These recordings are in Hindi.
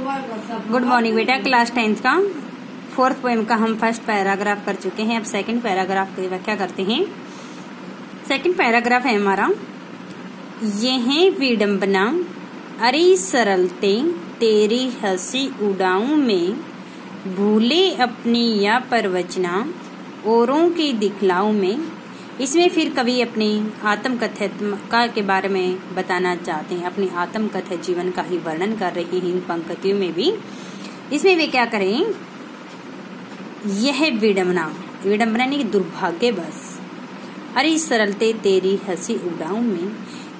गुड मॉर्निंग बेटा। क्लास 10th का 4th पोएम का हम फर्स्ट पैराग्राफ कर चुके हैं। अब सेकंड पैराग्राफ की व्याख्या करते हैं। सेकंड पैराग्राफ है हमारा, यह विडंबना अरे सरलते तेरी हंसी उड़ाऊं में, भूले अपनी या परवचना औरों की दिखलाऊं में। इसमें फिर कवि अपनी आत्मकथा के बारे में बताना चाहते हैं, अपनी आत्मकथा जीवन का ही वर्णन कर रहे हैं इन पंक्तियों में भी। इसमें वे क्या करें, यह विडंबना, विडंबना नहीं दुर्भाग्य बस, अरे सरलते तेरी हंसी उड़ाऊं में।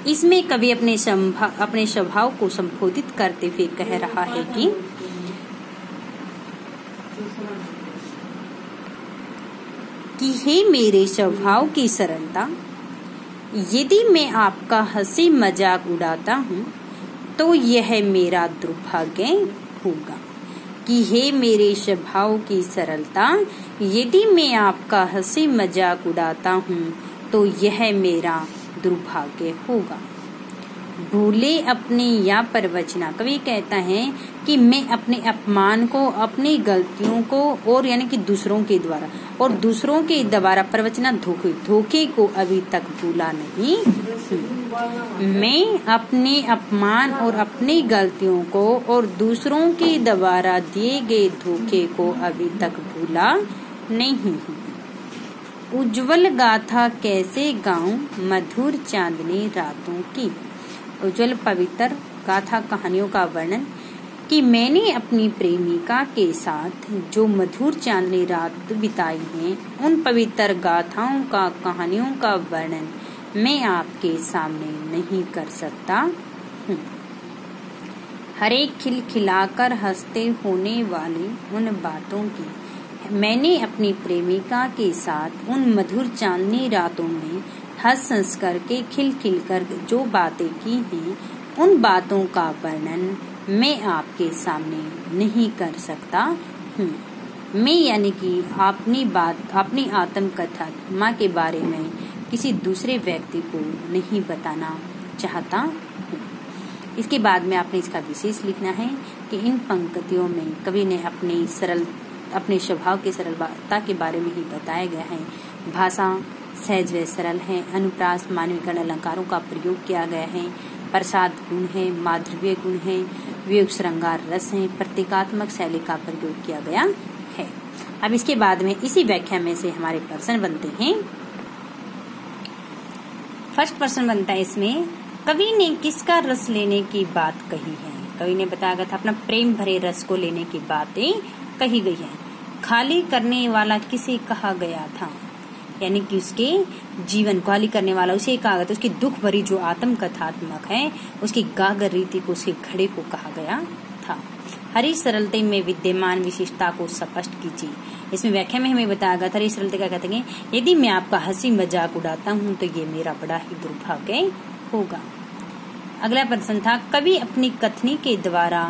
इसमें कवि अपने स्वभाव को संबोधित करते हुए कह रहा है कि हे मेरे स्वभाव की सरलता, यदि मैं आपका हंसी मजाक उड़ाता हूँ तो यह मेरा दुर्भाग्य होगा। कि हे मेरे स्वभाव की सरलता, यदि मैं आपका हंसी मजाक उड़ाता हूँ तो यह मेरा दुर्भाग्य होगा। भूले अपनी या परवचना, कवि कहता है कि मैं अपने अपमान को, अपनी गलतियों को और यानी कि दूसरों के द्वारा और दूसरों के द्वारा परवचना धोखे को अभी तक भूला नहीं। मैं अपने अपमान और अपनी गलतियों को और दूसरों के द्वारा दिए गए धोखे को अभी तक भूला नहीं हूँ। उज्जवल गाथा कैसे गाऊं मधुर चांदनी रातों की। उज्जवल पवित्र गाथा कहानियों का वर्णन कि मैंने अपनी प्रेमिका के साथ जो मधुर चांदनी रात बिताई है, उन पवित्र गाथाओं का, कहानियों का वर्णन मैं आपके सामने नहीं कर सकता हूँ। हरे खिलखिलाकर हंसते होने वाली उन बातों की, मैंने अपनी प्रेमिका के साथ उन मधुर चांदनी रातों में हंस हंस करके खिल खिल कर जो बातें की हैं, उन बातों का वर्णन मैं आपके सामने नहीं कर सकता हूँ। मैं यानी कि अपनी आत्मकथा माँ के बारे में किसी दूसरे व्यक्ति को नहीं बताना चाहता हूँ। इसके बाद में आपने इसका विशेष लिखना है कि इन पंक्तियों में कवि ने अपने स्वभाव की सरलता के बारे में ही बताया गया है। भाषा सहज व सरल है, अनुप्रास मानवीकरण अलंकारों का प्रयोग किया गया है, प्रसाद गुण है, माधुर्य गुण है, वियोग श्रृंगार रस है, प्रतीकात्मक शैली का प्रयोग किया गया है। अब इसके बाद में इसी व्याख्या में से हमारे प्रश्न बनते हैं। फर्स्ट प्रश्न बनता है इसमें, कवि ने किसका रस लेने की बात कही है। कवि ने बताया गया था अपना प्रेम भरे रस को लेने की बातें कही गई है। खाली करने वाला किसे कहा गया था, यानी कि उसके जीवन को खाली करने वाला उसे कहा गया था। उसकी दुख भरी जो आत्मकथात्मक है, उसकी गागर रीति को, उसके घड़े को कहा गया था। हरी सरलते में विद्यमान विशेषता को स्पष्ट कीजिए। इसमें व्याख्या में हमें बताया गया था, हरी सरलते का कहते हैं यदि मैं आपका हंसी मजाक उड़ाता हूँ तो ये मेरा बड़ा ही दुर्भाग्य होगा। अगला प्रश्न था, कवि अपनी कथनी के द्वारा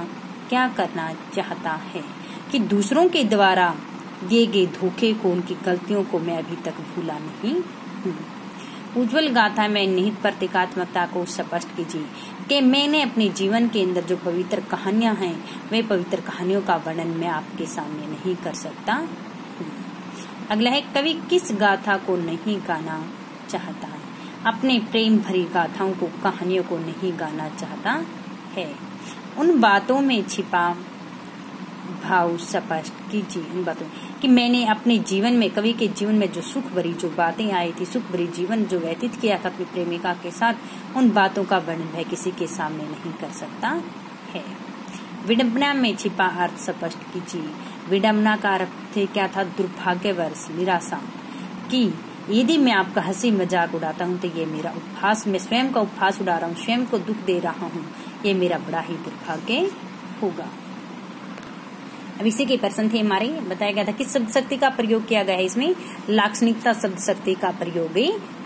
क्या करना चाहता है। कि दूसरों के द्वारा दिए गए धोखे को, उनकी गलतियों को मैं अभी तक भूला नहीं हूँ। उज्जवल गाथा में निहित प्रतीकात्मकता को स्पष्ट कीजिए कि मैंने अपने जीवन के अंदर जो पवित्र कहानियां हैं, वे पवित्र कहानियों का वर्णन मैं आपके सामने नहीं कर सकता हूँ। अगला है, कवि किस गाथा को नहीं गाना चाहता है। अपने प्रेम भरी गाथाओं को, कहानियों को नहीं गाना चाहता है। उन बातों में छिपा भाव स्पष्ट कीजिए। उन बातों कि मैंने अपने जीवन में, कवि के जीवन में जो सुख भरी जो बातें आई थी, सुख भरी जीवन जो व्यतीत किया था अपनी प्रेमिका के साथ, उन बातों का वर्णन वह किसी के सामने नहीं कर सकता है। विडंबना में छिपा अर्थ स्पष्ट कीजिए। विडंबना का अर्थ क्या था, दुर्भाग्यवश, निराशा। कि यदि मैं आपका हंसी मजाक उड़ाता हूँ तो ये मेरा उपहास, मैं स्वयं का उपहास उड़ा रहा हूँ, स्वयं को दुख दे रहा हूँ, ये मेरा बड़ा ही दुर्भाग्य होगा। अब इसी के प्रश्न थे हमारे। बताया गया था किस शब्द शक्ति का प्रयोग किया गया है। इसमें लाक्षणिकता शब्द शक्ति का प्रयोग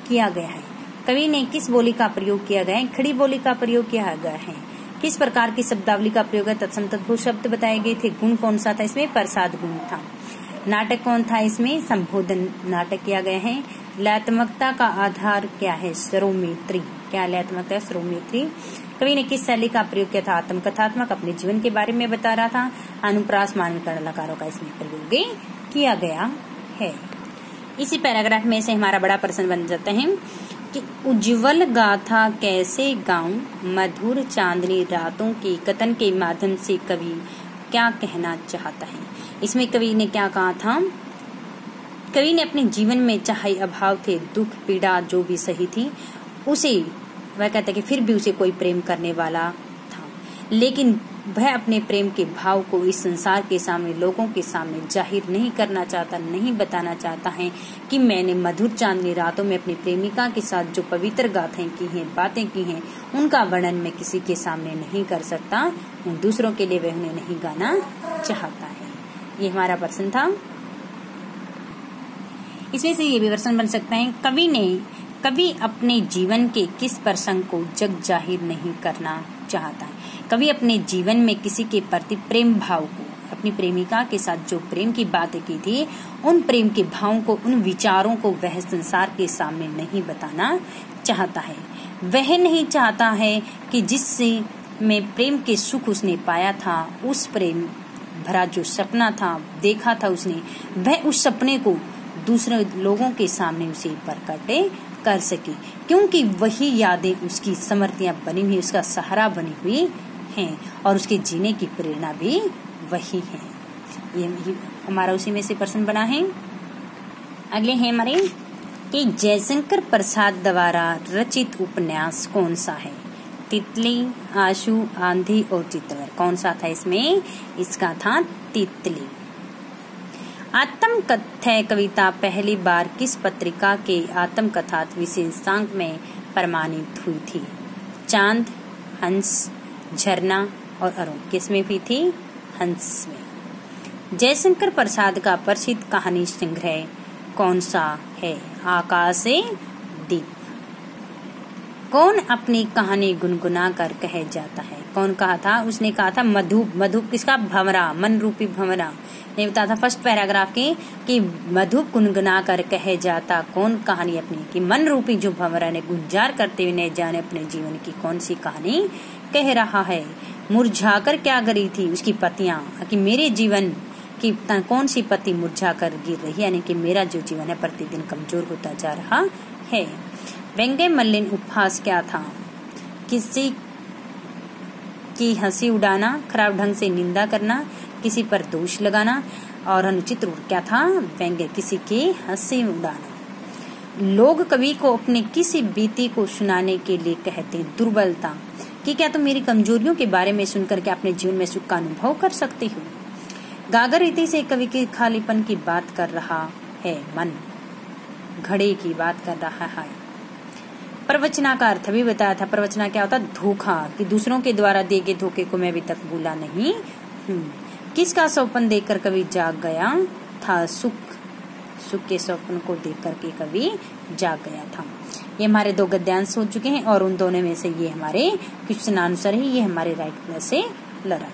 किया गया है। कवि ने किस बोली का प्रयोग किया गया है, खड़ी बोली का प्रयोग किया गया है। किस प्रकार की शब्दावली का प्रयोग है, तत्सम तद्भव शब्द बताए गए थे। गुण कौन सा था, इसमें प्रसाद गुण था। नाटक कौन था, इसमें संबोधन नाटक किया गया है। लयात्मकता का आधार क्या है, स्वरों में त्रि। क्या आलयात्मकता श्रोमित्री। कवि ने किस शैली का प्रयोग किया था? आत्मकथात्मक, अपने जीवन के बारे में बता रहा था। अनुप्रास मानकर अलंकारों का इसमें प्रयोग किया गया है। इसी पैराग्राफ में से हमारा बड़ा प्रश्न बन जाता है कि उज्जवल गाथा कैसे गाऊं, मधुर चांदनी रातों की कथन के माध्यम से कवि क्या कहना चाहता है। इसमें कवि ने क्या कहा था? कवि ने अपने जीवन में चाहे अभाव थे, दुख पीड़ा जो भी सही थी, उसे वह कहता है कि फिर भी उसे कोई प्रेम करने वाला था, लेकिन वह अपने प्रेम के भाव को इस संसार के सामने, लोगों के सामने जाहिर नहीं करना चाहता, नहीं बताना चाहता है कि मैंने मधुर चांदनी रातों में अपनी प्रेमिका के साथ जो पवित्र गाथाएं की हैं, बातें की हैं, उनका वर्णन मैं किसी के सामने नहीं कर सकता, दूसरों के लिए वह उन्हें नहीं गाना चाहता है। ये हमारा प्रश्न था। इसमें से ये भी प्रश्न बन सकता है, कवि अपने जीवन के किस प्रसंग को जग जाहिर नहीं करना चाहता है। कवि अपने जीवन में किसी के प्रति प्रेम भाव को, अपनी प्रेमिका के साथ जो प्रेम की बातें की थी, उन प्रेम के भावों को, उन विचारों को वह संसार के सामने नहीं बताना चाहता है। वह नहीं चाहता है कि जिससे में प्रेम के सुख उसने पाया था, उस प्रेम भरा जो सपना था, देखा था उसने, वह उस सपने को दूसरे लोगों के सामने उसे प्रकट कर सके, क्योंकि वही यादें उसकी समृद्धियां बनी हुई, उसका सहारा बनी हुई हैं और उसके जीने की प्रेरणा भी वही है। ये हमारा उसी में से प्रश्न बना है। अगले हैं हमारे कि जयशंकर प्रसाद द्वारा रचित उपन्यास कौन सा है? तितली, आशु, आंधी और चित्रवर। कौन सा था इसमें? इसका था तितली। आत्मकथ्य कविता पहली बार किस पत्रिका के आत्मकथा विशेषांक में प्रमाणित हुई थी? चांद, हंस, झरना और अरुण। किसमें भी थी? हंस में। जयशंकर प्रसाद का प्रसिद्ध कहानी संग्रह कौन सा है? आकाश दीप। कौन अपनी कहानी गुनगुना कर कह जाता है? कौन कहा था? उसने कहा था मधुप। मधुप किसका? भंवरा, मन रूपी भंवरा ने बताया था फर्स्ट पैराग्राफ के कि मधुप गुनगुना कर कहे जाता कौन कहानी अपनी, कि मन रूपी जो भंवरा ने गुंजार करते हुए न जाने अपने जीवन की कौन सी कहानी कह रहा है। मुरझाकर क्या गिरी थी उसकी पत्तियां, कि मेरे जीवन की कौन सी पत्ती मुरझाकर गिर रही, यानी कि मेरा जो जीवन है प्रतिदिन कमजोर होता जा रहा है। व्यंग्य मल्लिन उपहास क्या था? किसी की हंसी उड़ाना, खराब ढंग से निंदा करना, किसी पर दोष लगाना। और अनुचित रूप क्या था? व्यंग्य, किसी की हंसी उड़ाना। लोग कवि को अपने किसी बीती को सुनाने के लिए कहते दुर्बलता, कि क्या तुम मेरी कमजोरियों के बारे में सुनकर के अपने जीवन में सुख का अनुभव कर सकते हो। गागर रीति से कवि के खालीपन की बात कर रहा है मन, घड़े की बात कर रहा है। प्रवचना का अर्थ भी बताया था। प्रवचना क्या होता? धोखा, कि दूसरों के द्वारा दिए गए धोखे को मैं अभी तक भूला नहीं हूँ। किसका स्वप्न देखकर कवि जाग गया था? सुख के स्वप्न को देख करके कवि जाग गया था। ये हमारे 2 गद्यांश हो चुके हैं और उन दोनों में से ये हमारे क्वेश्चन आंसर है। ये हमारे राइट प्लस से लड़ा।